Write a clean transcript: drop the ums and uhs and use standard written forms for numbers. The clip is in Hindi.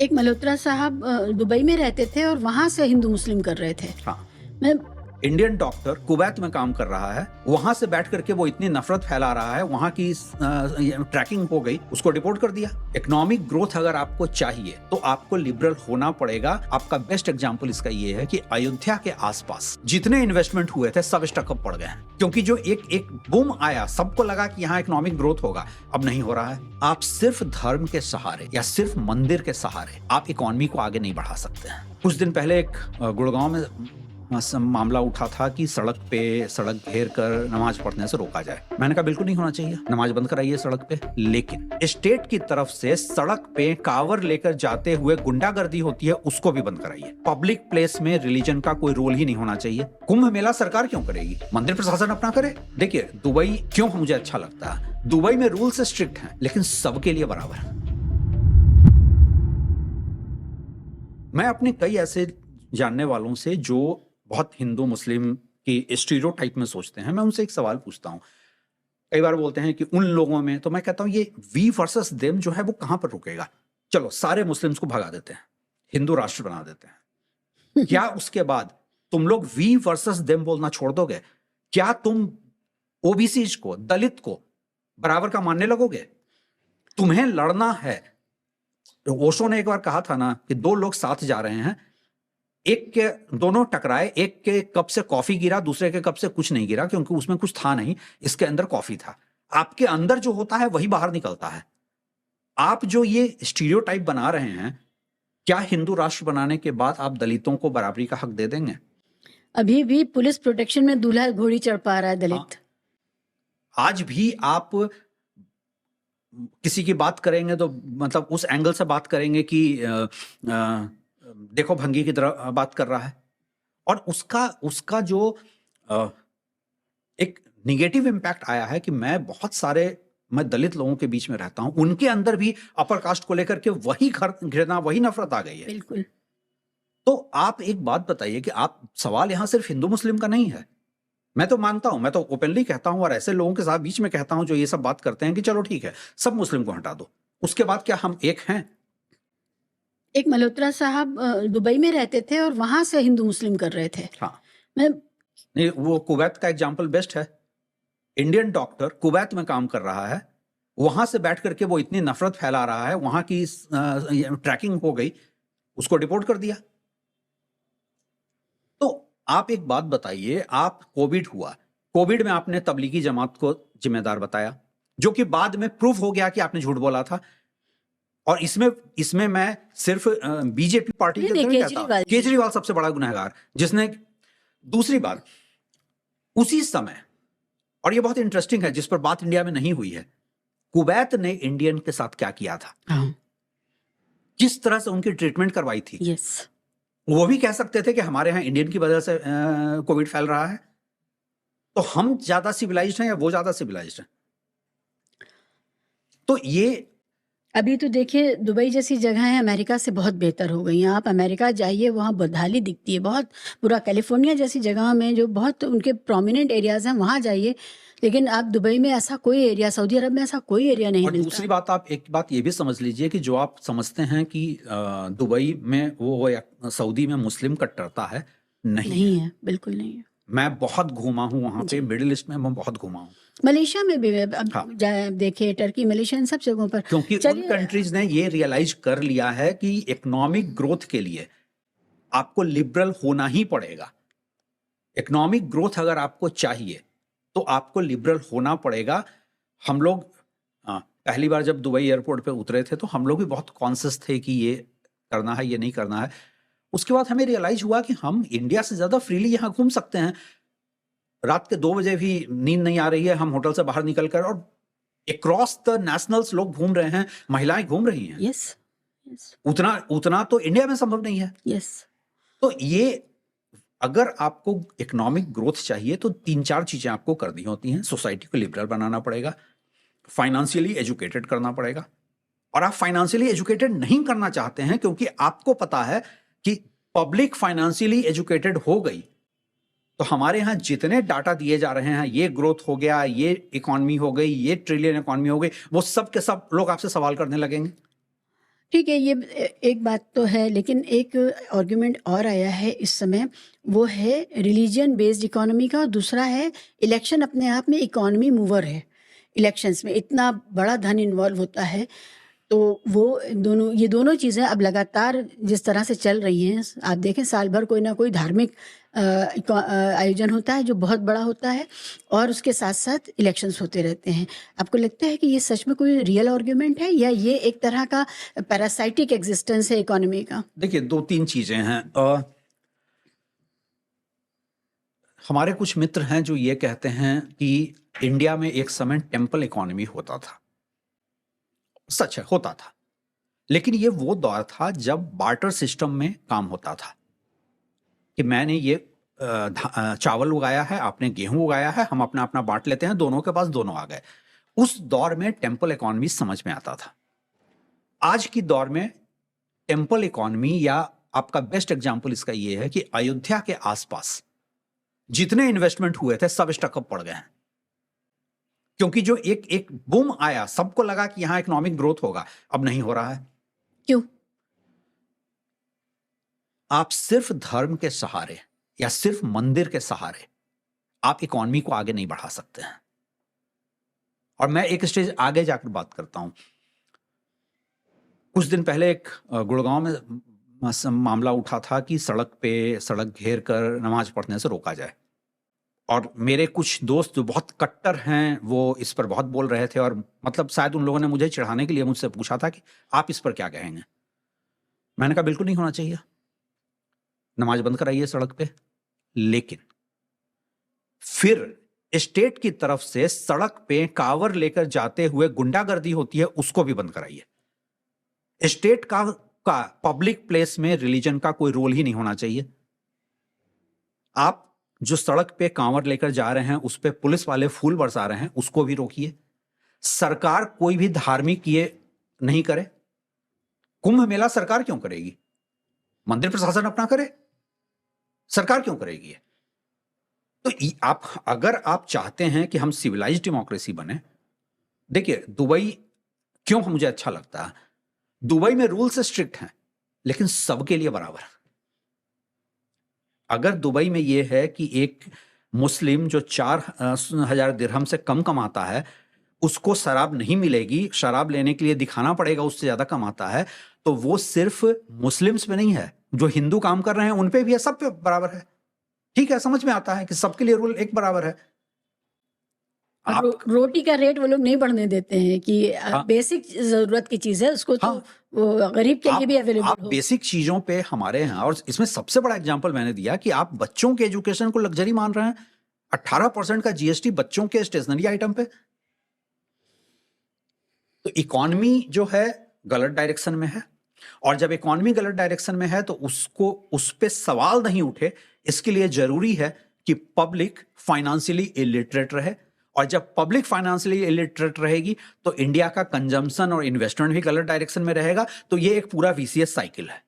एक मल्होत्रा साहब दुबई में रहते थे और वहां से हिंदू मुस्लिम कर रहे थे। हाँ, मैं इंडियन डॉक्टर कुवैत में काम कर रहा है, वहां से बैठ करके वो इतनी नफरत फैला रहा है, वहां की ट्रैकिंग हो गई, उसको डिपोर्ट कर दिया। इकोनॉमिक ग्रोथ अगर आपको चाहिए तो आपको लिबरल होना पड़ेगा। आपका बेस्ट एग्जांपल इसका ये है कि अयोध्या के आसपास जितने इन्वेस्टमेंट हुए थे सब स्टकअप पड़ गए हैं, क्योंकि जो एक बूम आया, सबको लगा कि यहाँ इकोनॉमिक ग्रोथ होगा, अब नहीं हो रहा है। आप सिर्फ धर्म के सहारे या सिर्फ मंदिर के सहारे आप इकोनॉमी को आगे नहीं बढ़ा सकते हैं। कुछ दिन पहले एक गुड़गांव में मामला उठा था कि सड़क घेर कर नमाज पढ़ने से रोका जाए। मैंने कहा बिल्कुल नहीं होना चाहिए, नमाज बंद कराइए सड़क पे। लेकिन स्टेट की तरफ से सड़क पे कावर लेकर जाते हुए गुंडागर्दी होती है, उसको भी बंद कराइए। पब्लिक प्लेस में रिलीजन का कोई रोल ही नहीं होना चाहिए। कुंभ मेला सरकार क्यों करेगी, मंदिर प्रशासन अपना करे। देखिए दुबई क्यों मुझे अच्छा लगता है, दुबई में रूल्स स्ट्रिक्ट हैं लेकिन सबके लिए बराबर है। मैं अपने कई ऐसे जानने वालों से जो बहुत हिंदू मुस्लिम की स्टीरियोटाइप में सोचते हैं, मैं उनसे एक सवाल पूछता हूं। कई बार बोलते हैं कि उन लोगों में, तो मैं कहता हूं ये वी वर्सेस देम जो है वो कहां पर रुकेगा। चलो सारे मुस्लिम्स को भगा देते हैं, हिंदू राष्ट्र बना देते हैं, क्या उसके बाद तुम लोग वी वर्सेस देम बोलना छोड़ दोगे? क्या तुम ओबीसी को, दलित को बराबर का मानने लगोगे? तुम्हें लड़ना है। ओशो ने एक बार कहा था ना कि दो लोग साथ जा रहे हैं, एक के दोनों टकराए, एक के कप से कॉफी गिरा, दूसरे के कप से कुछ नहीं गिरा, क्योंकि उसमें कुछ था नहीं, इसके अंदर कॉफी था। आपके अंदर जो होता है वही बाहर निकलता है। आप जो ये स्टीरियोटाइप बना रहे हैं, क्या हिंदू राष्ट्र बनाने के बाद आप दलितों को बराबरी का हक दे देंगे? अभी भी पुलिस प्रोटेक्शन में दूल्हा घोड़ी चढ़ पा रहा है दलित। आज भी आप किसी की बात करेंगे तो मतलब उस एंगल से बात करेंगे कि देखो भंगी की तरह बात कर रहा है, और उसका जो एक निगेटिव इम्पैक्ट आया है कि मैं दलित लोगों के बीच में रहता हूं, उनके अंदर भी अपर कास्ट को लेकर के वही घृणा, वही नफरत आ गई है। बिल्कुल। तो आप एक बात बताइए कि आप सवाल यहां सिर्फ हिंदू मुस्लिम का नहीं है। मैं तो मानता हूं, मैं तो ओपनली कहता हूं और ऐसे लोगों के साथ बीच में कहता हूं जो ये सब बात करते हैं कि चलो ठीक है सब मुस्लिम को हटा दो, उसके बाद क्या हम एक हैं? एक मल्होत्रा साहब दुबई में रहते थे और वहां से हिंदू मुस्लिम कर रहे थे। हाँ, मैं नहीं, वो कुवैत का एग्जाम्पल बेस्ट है। इंडियन डॉक्टर कुवैत में काम कर रहा है, वहां से बैठ करके वो इतनी नफरत फैला रहा है, वहां की ट्रैकिंग हो गई, उसको डिपोर्ट कर दिया। तो आप एक बात बताइए, आप कोविड हुआ, कोविड में आपने तबलीगी जमात को जिम्मेदार बताया, जो कि बाद में प्रूफ हो गया कि आपने झूठ बोला था। और इसमें मैं सिर्फ बीजेपी पार्टी के नहीं कहता, केजरीवाल सबसे बड़ा गुनहगार, जिसने दूसरी बार उसी समय, और ये बहुत इंटरेस्टिंग है जिस पर बात इंडिया में नहीं हुई है, कुवैत ने इंडियन के साथ क्या किया था, किस तरह से उनकी ट्रीटमेंट करवाई थी। यस। वो भी कह सकते थे कि हमारे यहाँ इंडियन की वजह से कोविड फैल रहा है, तो हम ज्यादा सिविलाइज्ड हैं या वो ज्यादा सिविलाइज्ड हैं? तो ये अभी तो देखिए दुबई जैसी जगहें अमेरिका से बहुत बेहतर हो गई हैं। आप अमेरिका जाइए, वहाँ बदहाली दिखती है बहुत पूरा। कैलिफोर्निया जैसी जगह में जो बहुत उनके प्रोमिनेंट एरियाज हैं वहाँ जाइए, लेकिन आप दुबई में ऐसा कोई एरिया, सऊदी अरब में ऐसा कोई एरिया नहीं मिलता। दूसरी बात, आप एक बात ये भी समझ लीजिए कि जो आप समझते हैं कि दुबई में वो या सऊदी में मुस्लिम कट्टरता है, नहीं है, बिल्कुल नहीं है। मैं बहुत घूमा हूँ वहाँ पे, मिडिल ईस्ट में मैं बहुत घूमा हूँ, मलेशिया में भी अब देखिए, टर्की, मलेशिया, इन सब जगहों पर, क्योंकि उन कंट्रीज ने ये रियलाइज कर लिया है कि इकोनॉमिक ग्रोथ के लिए आपको लिबरल होना ही पड़ेगा। इकोनॉमिक ग्रोथ अगर आपको चाहिए तो आपको लिबरल होना पड़ेगा। हम लोग पहली बार जब दुबई एयरपोर्ट पे उतरे थे तो हम लोग भी बहुत कॉन्शियस थे कि ये करना है, ये नहीं करना है। उसके बाद हमें रियलाइज हुआ कि हम इंडिया से ज्यादा फ्रीली यहाँ घूम सकते हैं। रात के 2 बजे भी नींद नहीं आ रही है, हम होटल से बाहर निकलकर, और अक्रॉस द नेशनल्स लोग घूम रहे हैं, महिलाएं घूम रही हैं। यस, उतना तो इंडिया में संभव नहीं है। यस। तो ये अगर आपको इकोनॉमिक ग्रोथ चाहिए तो 3-4 चीजें आपको करनी होती हैं। सोसाइटी को लिबरल बनाना पड़ेगा, फाइनेंशियली एजुकेटेड करना पड़ेगा, और आप फाइनेंशियली एजुकेटेड नहीं करना चाहते हैं क्योंकि आपको पता है कि पब्लिक फाइनेंशियली एजुकेटेड हो गई तो हमारे यहाँ जितने डाटा दिए जा रहे हैं, ये ग्रोथ हो गया, ये इकोनॉमी हो गई, ये ट्रिलियन इकोनॉमी हो गई, वो सब के सब लोग आपसे सवाल करने लगेंगे। ठीक है, ये एक बात तो है, लेकिन एक आर्गुमेंट और आया है इस समय, वो है रिलीजन बेस्ड इकोनॉमी का, और दूसरा है इलेक्शन अपने आप में इकोनॉमी मूवर है। इलेक्शंस में इतना बड़ा धन इन्वॉल्व होता है, तो वो ये दोनों चीज़ें अब लगातार जिस तरह से चल रही हैं, आप देखें साल भर कोई ना कोई धार्मिक आयोजन होता है जो बहुत बड़ा होता है, और उसके साथ साथ इलेक्शंस होते रहते हैं। आपको लगता है कि ये सच में कोई रियल आर्गुमेंट है, या ये एक तरह का पैरासाइटिक एग्जिस्टेंस है इकोनॉमी का? देखिए, 2-3 चीजें हैं। हमारे कुछ मित्र हैं जो ये कहते हैं कि इंडिया में एक समय टेम्पल इकोनॉमी होता था। सच है, होता था, लेकिन ये वो दौर था जब बार्टर सिस्टम में काम होता था कि मैंने ये चावल उगाया है, आपने गेहूं उगाया है, हम अपना अपना बांट लेते हैं, दोनों के पास दोनों आ गए। उस दौर में टेम्पल इकोनॉमी समझ में आता था। आज की दौर में टेम्पल इकोनॉमी, या आपका बेस्ट एग्जांपल इसका ये है कि अयोध्या के आसपास जितने इन्वेस्टमेंट हुए थे सब स्टकअप पड़ गए हैं, क्योंकि जो एक एक बूम आया, सबको लगा कि यहां इकोनॉमिक ग्रोथ होगा, अब नहीं हो रहा है। क्यों? आप सिर्फ धर्म के सहारे या सिर्फ मंदिर के सहारे आप इकोनॉमी को आगे नहीं बढ़ा सकते हैं। और मैं एक स्टेज आगे जाकर बात करता हूं। कुछ दिन पहले एक गुड़गांव में मामला उठा था कि सड़क घेर कर नमाज पढ़ने से रोका जाए, और मेरे कुछ दोस्त जो बहुत कट्टर हैं वो इस पर बहुत बोल रहे थे, और मतलब शायद उन लोगों ने मुझे चिढ़ाने के लिए मुझसे पूछा था कि आप इस पर क्या कहेंगे। मैंने कहा बिल्कुल नहीं होना चाहिए, नमाज बंद कराइए सड़क पे, लेकिन फिर स्टेट की तरफ से सड़क पे कावर लेकर जाते हुए गुंडागर्दी होती है, उसको भी बंद कराइए। स्टेट का पब्लिक प्लेस में रिलीजन का कोई रोल ही नहीं होना चाहिए। आप जो सड़क पे कांवर लेकर जा रहे हैं उस पे पुलिस वाले फूल बरसा रहे हैं, उसको भी रोकिए। सरकार कोई भी धार्मिक ये नहीं करे। कुंभ मेला सरकार क्यों करेगी? मंदिर प्रशासन अपना करे, सरकार क्यों करेगी ये? तो आप अगर आप चाहते हैं कि हम सिविलाइज्ड डेमोक्रेसी बने, देखिए दुबई क्यों मुझे अच्छा लगता है, दुबई में रूल्स स्ट्रिक्ट हैं लेकिन सबके लिए बराबर। अगर दुबई में यह है कि एक मुस्लिम जो 4,000 दिरहम से कम कमाता है उसको शराब नहीं मिलेगी, शराब लेने के लिए दिखाना पड़ेगा उससे ज्यादा कमाता है, तो वो सिर्फ मुस्लिम्स में नहीं है, जो हिंदू काम कर रहे हैं उन पे भी है, सब पे बराबर है। ठीक है, समझ में आता है कि सबके लिए रूल एक बराबर है। रोटी का रेट वो लोग नहीं बढ़ने देते हैं कि हाँ, बेसिक जरूरत की चीज है, उसको हाँ, तो वो गरीब के लिए भी अवेलेबल आप बेसिक चीजों पे हमारे यहाँ, और इसमें सबसे बड़ा एग्जांपल मैंने दिया कि आप बच्चों के एजुकेशन को लग्जरी मान रहे हैं। 18% का जीएसटी बच्चों के स्टेशनरी आइटम पे। तो इकोनॉमी जो है गलत डायरेक्शन में है, और जब इकोनॉमी गलत डायरेक्शन में है तो उसको उस पे सवाल नहीं उठे, इसके लिए जरूरी है कि पब्लिक फाइनेंशियली इलिटरेट रहे, और जब पब्लिक फाइनेंशियली इलिटरेट रहेगी तो इंडिया का कंजम्पशन और इन्वेस्टमेंट भी गलत डायरेक्शन में रहेगा। तो ये एक पूरा वीसीएस साइकिल है।